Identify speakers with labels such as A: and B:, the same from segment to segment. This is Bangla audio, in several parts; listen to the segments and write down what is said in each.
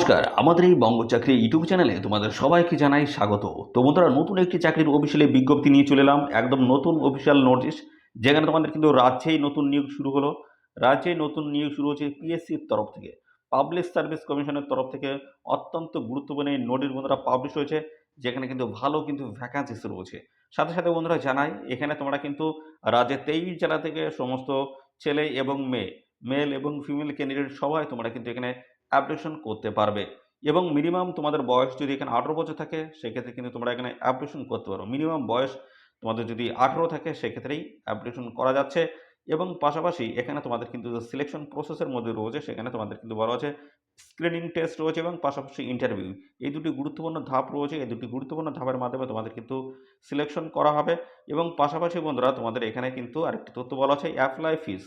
A: নমস্কার, আমাদের এই বঙ্গ চাকরি ইউটিউব চ্যানেলে তোমাদের সবাইকে জানাই স্বাগত। তো বন্ধুরা, নতুন একটি চাকরির অফিসিয়ালি বিজ্ঞপ্তি নিয়ে চলে এলাম, একদম নতুন অফিসিয়াল নোটিশ, যেখানে তোমাদের কিন্তু রাজ্যেই নতুন নিয়োগ শুরু হলো। রাজ্যেই নতুন নিয়োগ শুরু হচ্ছে পিএসসির তরফ থেকে, পাবলিক সার্ভিস কমিশনের তরফ থেকে। অত্যন্ত গুরুত্বপূর্ণ এই নোটিশ বন্ধুরা পাবলিশ হয়েছে, যেখানে কিন্তু ভালো কিন্তু ভ্যাকান্সিস রয়েছে। সাথে সাথে বন্ধুরা জানাই, এখানে তোমরা কিন্তু রাজ্যের 23 জেলা থেকে সমস্ত ছেলে এবং মেয়ে, মেল এবং ফিমেল ক্যান্ডিডেট সবাই তোমরা কিন্তু এখানে অ্যাপ্লিকেশন করতে পারবে। এবং মিনিমাম তোমাদের বয়স যদি এখানে 18 বছর থাকে, সেক্ষেত্রে কিন্তু তোমরা এখানে অ্যাপ্লিকেশন করতে পারো। মিনিমাম বয়স তোমাদের যদি 18 থাকে, সেক্ষেত্রেই অ্যাপ্লিকেশন করা যাচ্ছে। এবং পাশাপাশি এখানে তোমাদের কিন্তু যে সিলেকশন প্রসেসের মধ্যে রয়েছে, সেখানে তোমাদের কিন্তু বলা আছে স্ক্রিনিং টেস্ট রয়েছে এবং পাশাপাশি ইন্টারভিউ। এই দুটি গুরুত্বপূর্ণ ধাপ রয়েছে। এই দুটি গুরুত্বপূর্ণ ধাপের মাধ্যমে তোমাদের কিন্তু সিলেকশন করা হবে। এবং পাশাপাশি বন্ধুরা, তোমাদের এখানে কিন্তু আরেকটি তথ্য বলা আছে অ্যাপ্লাই ফিস।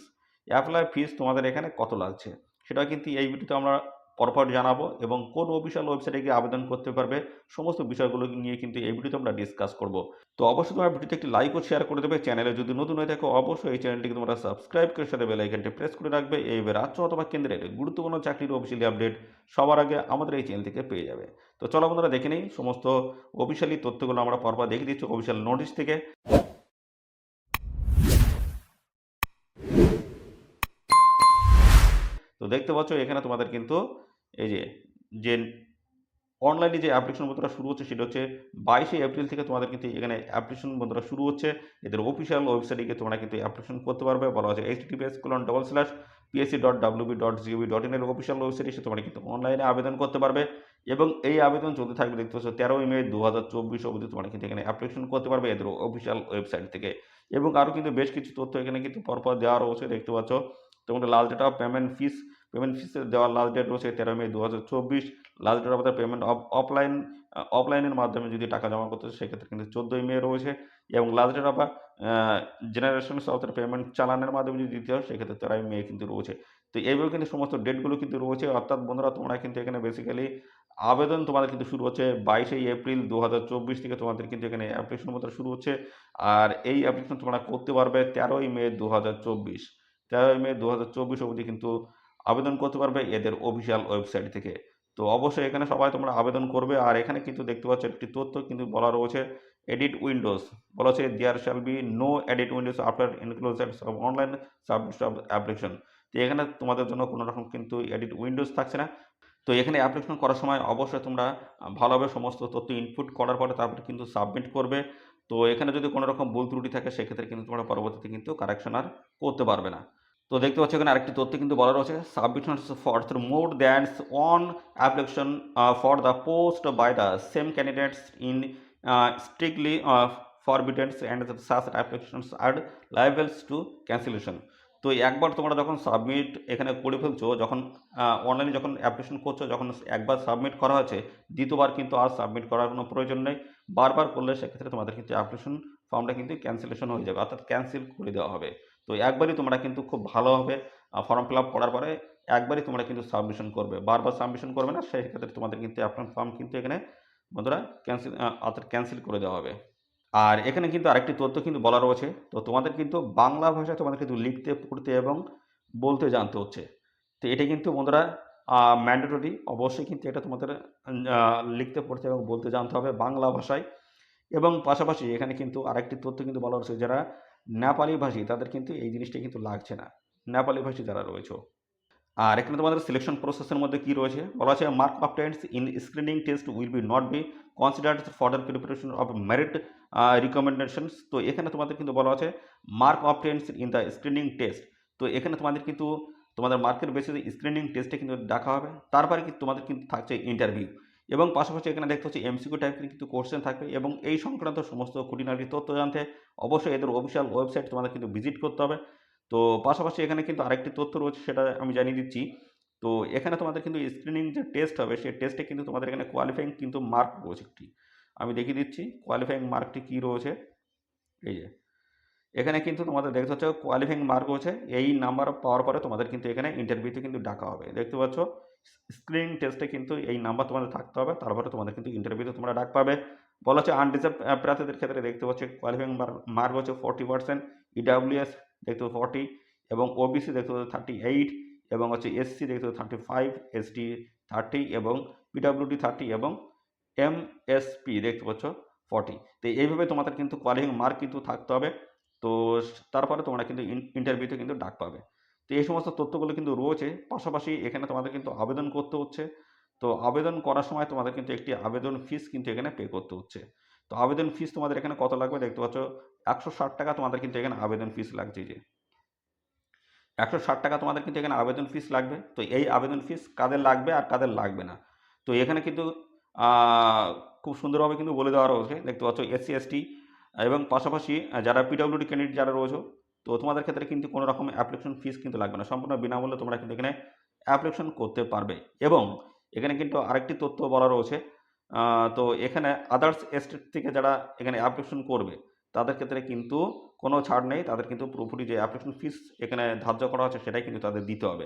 A: অ্যাপ্লাই ফিস তোমাদের এখানে কত লাগছে, সেটা কিন্তু এই ভিডিওতে আমরা পরপর জানাবো। এবং কোন অফিসিয়াল ওয়েবসাইটে গিয়ে আবেদন করতে পারবে, সমস্ত বিষয়গুলো নিয়ে কিন্তু এই ভিডিওতে আমরা ডিসকাস করব। তো অবশ্যই তোমরা ভিডিওতে একটি লাইক ও শেয়ার করে দেবে। চ্যানেলে যদি নতুন হয়ে থাকো, অবশ্যই এই চ্যানেলটিকে তোমরা সাবস্ক্রাইব করে সাথে বেল আইকনটি প্রেস করে রাখবে। এইবার রাজ্য অথবা কেন্দ্রের গুরুত্বপূর্ণ চাকরির অফিসিয়ালি আপডেট সবার আগে আমাদের এই চ্যানেল থেকে পেয়ে যাবে। তো চলো বন্ধুরা, দেখে নেই সমস্ত অফিসিয়ালি তথ্যগুলো আমরা পরপর দেখে দিচ্ছি অফিসিয়াল নোটিশ থেকে। তো দেখতে পাচ্ছ এখানে তোমাদের কিন্তু এই যে অনলাইনে যে অ্যাপ্লিকেশন বন্ধুরা শুরু হচ্ছে, সেটা হচ্ছে 22শে এপ্রিল থেকে তোমাদের কিন্তু এখানে অ্যাপ্লিকেশন বন্ধুরা শুরু হচ্ছে। এদের অফিসিয়াল ওয়েবসাইটে গিয়ে তোমরা কিন্তু অ্যাপ্লিকেশন করতে পারবে। বলা হচ্ছে https://psc.wb.gov.in এর অফিসিয়াল ওয়েবসাইটে এসে তোমরা কিন্তু অনলাইনে আবেদন করতে পারবে। এবং এই আবেদন চলতে থাকবে, দেখতে পাচ্ছ 13ই মে 2024 অবধি তোমরা কিন্তু এখানে অ্যাপ্লিকেশন করতে পারবে এদের অফিসিয়াল ওয়েবসাইট থেকে। এবং আরও কিন্তু বেশ কিছু তথ্য এখানে কিন্তু পরপর দেওয়া রয়েছে, দেখতে পাচ্ছ। তোমাদের লাস্ট ডেট অফ পেমেন্ট ফিসের দেওয়ার লাস্ট ডেট রয়েছে 13 May 2024। Last date of the payment অফলাইনের মাধ্যমে যদি টাকা জমা করতে হয়, সেক্ষেত্রে কিন্তু 14ই মে রয়েছে। এবং last date of generations of the payment চালানের মাধ্যমে যদি দিতে হয়, সেক্ষেত্রে 13ই মে কিন্তু রয়েছে। তো এইভাবে কিন্তু সমস্ত ডেটগুলো কিন্তু রয়েছে। অর্থাৎ বন্ধুরা, তোমরা কিন্তু এখানে বেসিক্যালি আবেদন তোমাদের কিন্তু শুরু হচ্ছে 22শে এপ্রিল 2024 থেকে তোমাদের কিন্তু এখানে অ্যাপ্লিকেশন পত্র শুরু হচ্ছে। আর এই অ্যাপ্লিকেশন তোমরা করতে পারবে 13ই মে 2024। 13ই মে 2024 অবধি কিন্তু আবেদন করতে পারবে এদের অফিসিয়াল ওয়েবসাইট থেকে। তো অবশ্যই এখানে সবাই তোমরা আবেদন করবে। আর এখানে কিন্তু দেখতে পাচ্ছ একটি তথ্য কিন্তু বলা রয়েছে এডিট উইন্ডোজ। বলা হচ্ছে there shall be no edit windows after enclosure of online submit of application. তো এখানে তোমাদের জন্য কোনো রকম কিন্তু এডিট উইন্ডোজ থাকছে না। তো এখানে অ্যাপ্লিকেশন করার সময় অবশ্যই তোমরা ভালোভাবে সমস্ত তথ্য ইনপুট করার পরে তারপরে কিন্তু সাবমিট করবে। তো এখানে যদি কোনো রকম ভুল ত্রুটি থাকে, সেক্ষেত্রে কিন্তু তোমরা পরবর্তীতে কিন্তু কারেকশন আর করতে পারবে না। তো দেখতে পাচ্ছ এখানে আরেকটি তথ্য কিন্তু বলা রয়েছে submission for more than one application for the post by the same candidates in strictly forbidden and such applications are liable to cancellation. তো একবার তোমরা যখন সাবমিট এখানে করে ফেলছো, যখন অনলাইনে যখন অ্যাপ্লিকেশন করছো, যখন একবার সাবমিট করা হয়েছে, দ্বিতীয়বার কিন্তু আর সাবমিট করার কোনো প্রয়োজন নেই। বারবার করলে সেক্ষেত্রে তোমাদের কিন্তু অ্যাপ্লিকেশন ফর্মটা কিন্তু ক্যান্সেলেশন হয়ে যাবে, অর্থাৎ ক্যান্সেল করে দেওয়া হবে। তো একবারই তোমরা কিন্তু খুব ভালোভাবে ফর্ম ফিল আপ করার পরে একবারই তোমরা কিন্তু সাবমিশন করবে, বারবার সাবমিশন করবে না। সেক্ষেত্রে তোমাদের কিন্তু অ্যাপ্লিকেশন ফর্ম কিন্তু এখানে বন্ধুরা অর্থাৎ ক্যান্সেল করে দেওয়া হবে। আর এখানে কিন্তু আরেকটি তথ্য কিন্তু বলা রয়েছে, তো তোমাদের কিন্তু বাংলা ভাষায় তোমাদের কিন্তু লিখতে, পড়তে এবং বলতে জানতে হচ্ছে। তো এটা কিন্তু বন্ধুরা ম্যান্ডেটরি। অবশ্যই কিন্তু এটা তোমাদের লিখতে, পড়তে এবং বলতে জানতে হবে বাংলা ভাষায়। এবং পাশাপাশি এখানে কিন্তু আরেকটি তথ্য কিন্তু বলা হচ্ছে, যারা নেপালি ভাষী তাদের কিন্তু এই জিনিসটা কিন্তু লাগছে না, নেপালি ভাষী যারা রয়েছে। আর এখানে তোমাদের সিলেকশন প্রসেসের মধ্যে কি রয়েছে বলা আছে, mark obtained in screening test will be not be considered further preparation of merit recommendations. তো এখানে তোমাদের কিন্তু বলা আছে mark obtained in the screening test. তো এখানে তোমাদের কিন্তু তোমাদের মার্কের বেসিসে স্ক্রিনিং টেস্টে কিন্তু ডাকা হবে, তারপরে কিন্তু তোমাদের কিন্তু থাকছে ইন্টারভিউ। এবং পাশাপাশি এখানে দেখতে হচ্ছে এমসিকিউ টাইপের কিন্তু কোশ্চেন থাকবে। এবং এই সংক্রান্ত সমস্ত খুঁটিনাটি তথ্য জানতে অবশ্যই এদের অফিসিয়াল ওয়েবসাইট তোমাদের কিন্তু ভিজিট করতে হবে। তো পাশাপাশি এখানে কিন্তু আরেকটি তথ্য রয়েছে, সেটা আমি জানিয়ে দিচ্ছি। তো এখানে তোমাদের কিন্তু স্ক্রিনিং যে টেস্ট হবে, সেই টেস্টে কিন্তু তোমাদের এখানে কোয়ালিফাইং কিন্তু মার্ক রয়েছে একটি, আমি দেখিয়ে দিচ্ছি কোয়ালিফাইং মার্কটি কী রয়েছে। এই যে এখানে কিন্তু তোমাদের দেখতে পাচ্ছ কোয়ালিফাইং মার্ক রয়েছে, এই নাম্বার পাওয়ার পরে তোমাদের কিন্তু এখানে ইন্টারভিউতে কিন্তু ডাকা হবে। দেখতে পাচ্ছ স্ক্রিনিং টেস্টে কিন্তু এই নাম্বার তোমাদের থাকতে হবে, তারপরে তোমাদের কিন্তু ইন্টারভিউতে তোমরা ডাক পাবে। বলা হচ্ছে আনরিজার্ভ প্রার্থীদের ক্ষেত্রে দেখতে পাচ্ছ কোয়ালিফাইং মার্ক হচ্ছে 40%, ইডাব্লিউএস দেখতে 40, এবং ওবিসি দেখতে পাচ্ছ 38, এবং হচ্ছে এসসি দেখতে 35, এসটি 30 এবং পিডব্লিউডি 30 এবং এমএসপি দেখতে পাচ্ছ 40। তো এইভাবে তোমাদের কিন্তু কোয়ালিফাইং মার্ক কিন্তু থাকতে হবে। তো তারপরে তোমরা কিন্তু ইন্টারভিউতে কিন্তু ডাক পাবে। তো এই সমস্ত তথ্যগুলো কিন্তু রয়েছে। পাশাপাশি এখানে তোমাদের কিন্তু আবেদন করতে হচ্ছে। তো আবেদন করার সময় তোমাদের কিন্তু একটি আবেদন ফিস কিন্তু এখানে পে করতে হচ্ছে। তো আবেদন ফিস তোমাদের এখানে কত লাগবে দেখতে পাচ্ছ, 160 টাকা তোমাদের কিন্তু এখানে আবেদন ফিস লাগছে। যে 160 টাকা তোমাদের কিন্তু এখানে আবেদন ফিস লাগবে। তো এই আবেদন ফিস কাদের লাগবে আর কাদের লাগবে না, তো এখানে কিন্তু খুব সুন্দরভাবে কিন্তু বলে দেওয়া রয়েছে। দেখতে পাচ্ছ এসসি এসটি এবং পাশাপাশি যারা পিডব্লিউডি ক্যান্ডিডেট যারা রয়েছে, তো তোমাদের ক্ষেত্রে কিন্তু কোনো রকম অ্যাপ্লিকেশন ফিস কিন্তু লাগবে না, সম্পূর্ণ বিনামূল্যে তোমরা কিন্তু এখানে অ্যাপ্লিকেশন করতে পারবে। এবং এখানে কিন্তু আরেকটি তথ্য বলা রয়েছে, তো এখানে আদার্স স্টেট থেকে যারা এখানে অ্যাপ্লিকেশন করবে তাদের ক্ষেত্রে কিন্তু কোনো ছাড় নেই, তাদের কিন্তু পুরোপুরি যে অ্যাপ্লিকেশন ফিস এখানে ধার্য করা হচ্ছে সেটাই কিন্তু তাদের দিতে হবে।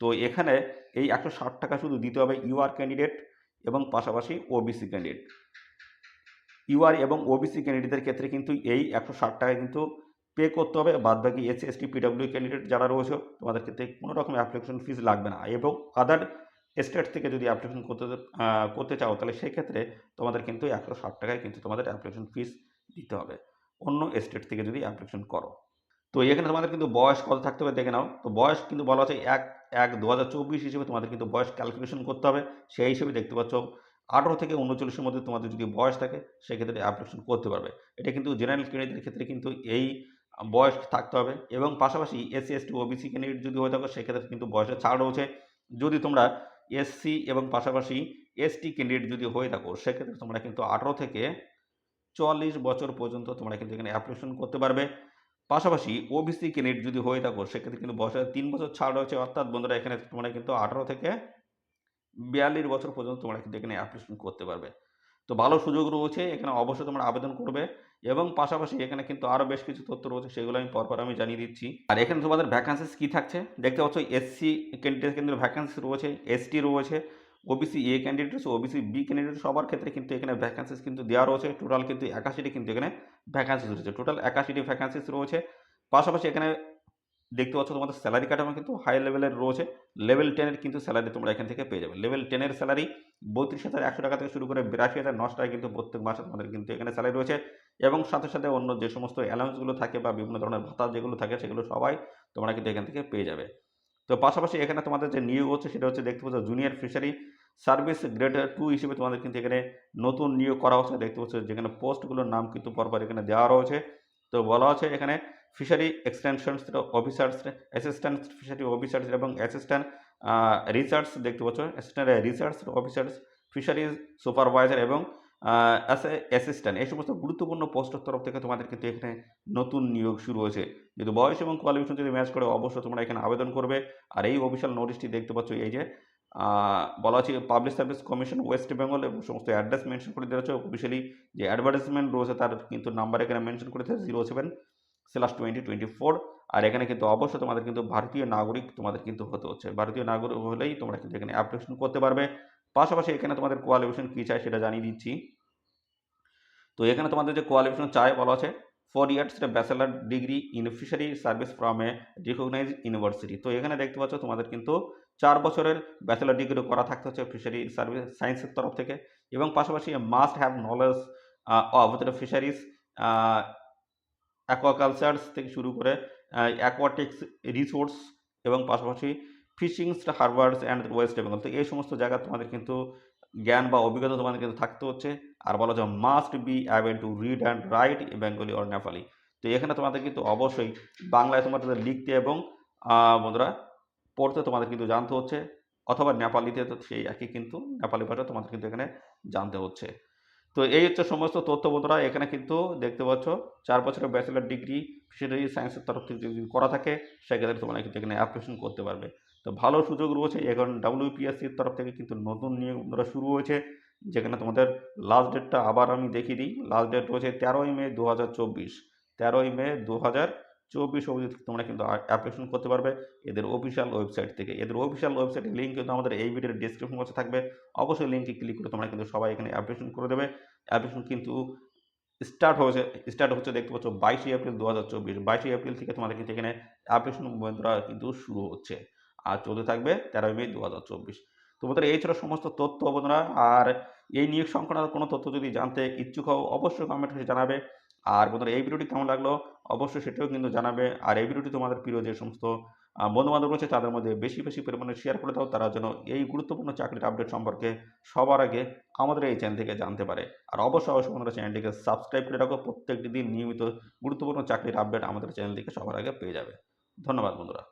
A: তো এখানে এই 160 টাকা শুধু দিতে হবে ইউআর ক্যান্ডিডেট এবং পাশাপাশি ওবিসি ক্যান্ডিডেট। ইউআর এবং ওবিসি ক্যান্ডিডেটদের ক্ষেত্রে কিন্তু এই 160 টাকা কিন্তু পে করতে হবে। বাদবাকি এসসি এসটি পিডব্লিউ ক্যান্ডিডেট যারা রয়েছে তোমাদের ক্ষেত্রে কোনো রকম অ্যাপ্লিকেশন ফিস লাগবে না। এবং আদার স্টেট থেকে যদি অ্যাপ্লিকেশন করতে চাও তাহলে সেক্ষেত্রে তোমাদের কিন্তু 160 টাকায় কিন্তু তোমাদের অ্যাপ্লিকেশন ফিস দিতে হবে অন্য স্টেট থেকে যদি অ্যাপ্লিকেশন করো। তো এখানে তোমাদের কিন্তু বয়স কত থাকতে হবে দেখে নাও। তো বয়স কিন্তু বলা হচ্ছে 1/1/2024 হিসেবে তোমাদের কিন্তু বয়স ক্যালকুলেশন করতে হবে। সেই হিসেবে দেখতে পাচ্ছ 18 থেকে 39-এর মধ্যে তোমাদের যদি বয়স থাকে সেক্ষেত্রে অ্যাপ্লিকেশন করতে পারবে। এটা কিন্তু জেনারেল ক্যান্ডিডেটের ক্ষেত্রে কিন্তু এই বয়স থাকতে হবে। এবং পাশাপাশি এসসি এসটি ওবিসি ক্যান্ডিডেট যদি হয়ে থাকো সেক্ষেত্রে কিন্তু বয়সের ছাড় রয়েছে। যদি তোমরা এসসি এবং পাশাপাশি এসটি ক্যান্ডিডেট যদি হয়ে থাকো সেক্ষেত্রে তোমরা কিন্তু 18 থেকে 44 বছর পর্যন্ত তোমরা কিন্তু এখানে অ্যাপ্লিকেশন করতে পারবে। পাশাপাশি ওবিসি ক্যান্ডিডেট যদি হয়ে থাকো সেক্ষেত্রে কিন্তু বয়সের 3 বছর ছাড় রয়েছে। অর্থাৎ বন্ধুরা এখানে তোমরা কিন্তু 18 থেকে 42 বছর পর্যন্ত তোমরা কিন্তু এখানে অ্যাপ্লিকেশন করতে পারবে। তো ভালো সুযোগ রয়েছে, এখানে অবশ্যই তোমরা আবেদন করবে। এবং পাশাপাশি এখানে কিন্তু আরও বেশ কিছু তথ্য রয়েছে, সেগুলো আমি পরপর আমি জানিয়ে দিচ্ছি। আর এখানে তোমাদের ভ্যাকান্সিস কী থাকছে দেখতে পাচ্ছ, এসসি ক্যান্ডিডেট কিন্তু ভ্যাকান্সি রয়েছে, এসটি রয়েছে, ওবিসি এ ক্যান্ডিডেট রয়েছে, ওবিসি বি ক্যান্ডিডেট, সবার ক্ষেত্রে কিন্তু এখানে ভ্যাকান্সিস কিন্তু দেওয়া রয়েছে। টোটাল কিন্তু 81টি কিন্তু এখানে ভ্যাকান্সিস রয়েছে, টোটাল 81টি ভ্যাকান্সিস রয়েছে। পাশাপাশি এখানে দেখতে পাচ্ছ তোমাদের স্যালারি কাঠামো কিন্তু হাই লেভেলের রয়েছে। লেভেল 10-এর কিন্তু স্যালারি তোমরা এখান থেকে পেয়ে যাবে। লেভেল 10-এর স্যালারি 32,100 টাকা থেকে শুরু করে 82,900 টাকা কিন্তু প্রত্যেক মাসে তোমাদের কিন্তু এখানে স্যালারি রয়েছে। এবং সাথে সাথে অন্য যে সমস্ত অ্যালাউন্সগুলো থাকে বা বিভিন্ন ধরনের ভাতা যেগুলো থাকে সেগুলো সবাই তোমরা কিন্তু এখান থেকে পেয়ে যাবে। তো পাশাপাশি এখানে তোমাদের যে নিয়োগ হচ্ছে সেটা হচ্ছে দেখতে পাচ্ছ জুনিয়র ফিশারি সার্ভিস গ্রেড 2 হিসেবে তোমাদের কিন্তু এখানে নতুন নিয়োগ করা হচ্ছে। দেখতে পাচ্ছ যেখানে পোস্টগুলোর নাম কিন্তু পরপর এখানে দেওয়া রয়েছে। তো বলা হচ্ছে এখানে fishery extension officers, assistant fishery officers এবং অ্যাসিস্ট্যান্ট রিসার্চ দেখতে পাচ্ছ, assistant research officers, fisheries supervisor এবং অ্যাসিস্ট্যান্ট, এই সমস্ত গুরুত্বপূর্ণ পোস্টের তরফ থেকে তোমাদের কিন্তু এখানে নতুন নিয়োগ শুরু হয়েছে। যদি বয়স এবং কোয়ালিফিকেশন যদি ম্যাচ করে অবশ্যই তোমরা এখানে আবেদন করবে। আর এই অফিসিয়াল নোটিশটি দেখতে পাচ্ছ, এই যে বলা হচ্ছে public service commission West Bengal এবং সমস্ত অ্যাড্রেস মেনশন করে দেওয়া হচ্ছে। অফিসিয়ালি যে অ্যাডভার্টাইজমেন্ট রয়েছে তার কিন্তু নাম্বার এখানে মেনশন করে দিয়েছে 07/2024। আর এখানে কিন্তু অবশ্যই তোমাদের কিন্তু ভারতীয় নাগরিক তোমাদের কিন্তু হতে হচ্ছে। ভারতীয় নাগরিক হলেই তোমরা কিন্তু এখানে অ্যাপ্লিকেশন করতে পারবে। পাশাপাশি এখানে তোমাদের কোয়ালিফিকেশন কী চাই সেটা জানিয়ে দিচ্ছি। তো এখানে তোমাদের যে কোয়ালিফিকেশন চাই বলা আছে 4 years bachelor degree in fishery service from a recognise university. তো এখানে দেখতে পাচ্ছ তোমাদের কিন্তু 4 বছরের ব্যাচেলার ডিগ্রি করা থাকতে হচ্ছে ফিশারি সার্ভিস সায়েন্সের তরফ থেকে। এবং পাশাপাশি must have knowledge of the fisheries aquacultures থেকে শুরু করে অ্যাকোয়াটিক্স রিসোর্স এবং পাশাপাশি fishing harbours and West Bengal. তো এই সমস্ত জায়গা তোমাদের কিন্তু জ্ঞান বা অভিজ্ঞতা তোমাদের কিন্তু থাকতে হচ্ছে। আর বলা যায় must be able to read and right Bengali or Nepali. তো এখানে তোমাদের কিন্তু অবশ্যই বাংলায় তোমাদের লিখতে এবং বন্ধুরা পড়তে তোমাদের কিন্তু জানতে হচ্ছে, অথবা নেপালিতে তো সেই একই কিন্তু নেপালি ভাষা তোমাদের কিন্তু এখানে জানতে হচ্ছে। তো এই হচ্ছে সমস্ত তথ্য বন্ধুরা। এখানে কিন্তু দেখতে পাচ্ছ 4 বছরের ব্যাচেলার ডিগ্রি ফিশারি সায়েন্সের তরফ থেকে যদি করা থাকে সেক্ষেত্রে তোমরা কিন্তু এখানে অ্যাপ্লিকেশন করতে পারবে। তো ভালো সুযোগ রয়েছে। এখন WPSCর তরফ থেকে কিন্তু নতুন নিয়োগ বন্ধুরা শুরু হয়েছে, যেখানে তোমাদের লাস্ট ডেটটা আবার আমি দেখিয়ে দিই। লাস্ট ডেট রয়েছে 13ই মে 2024। 13ই মে 2024 অবধি তোমরা কিন্তু অ্যাপ্লিকেশন করতে পারবে এদের অফিসিয়াল ওয়েবসাইট থেকে। এদের অফিসিয়াল ওয়েবসাইটের লিঙ্ক কিন্তু আমাদের এই ভিডিওর ডেসক্রিপশন বক্সে থাকবে। অবশ্যই লিঙ্কে ক্লিক করে তোমরা কিন্তু সবাই এখানে অ্যাপ্লিকেশন করে দেবে। অ্যাপ্লিকেশন কিন্তু স্টার্ট হচ্ছে দেখতে পাচ্ছ 22 এপ্রিল 2024। 22 এপ্রিল থেকে তোমাদের কিন্তু এখানে অ্যাপ্লিকেশন বন্ধুরা কিন্তু শুরু হচ্ছে আর চলতে থাকবে 13ই মে 2024। তো বন্ধুরা এই ছিল সমস্ত তথ্য বন্ধুরা। আর এই নিয়োগ সংক্রান্ত কোনো তথ্য যদি জানতে ইচ্ছুক হও অবশ্যই কমেন্ট করে জানাবে। আর বন্ধুরা এই ভিডিওটি কেমন লাগলো অবশ্যই সেটাও কিন্তু জানাবে। আর এই ভিডিওটি তোমাদের প্রিয় যে সমস্ত বন্ধু-বান্ধব রয়েছে তাদের মধ্যে বেশি, বেশি পরিমাণে শেয়ার করে দাও। তারা যেন এই গুরুত্বপূর্ণ চাকরির আপডেট সম্পর্কে সবার আগে আমাদের এই চ্যানেল থেকে জানতে পারে। আর অবশ্যই, অবশ্যই বন্ধুরা চ্যানেলটিকে সাবস্ক্রাইব করে রাখো। প্রত্যেকটি দিন নিয়মিত গুরুত্বপূর্ণ চাকরির আপডেট আমাদের চ্যানেল থেকে সবার আগে পেয়ে যাবে। ধন্যবাদ বন্ধুরা।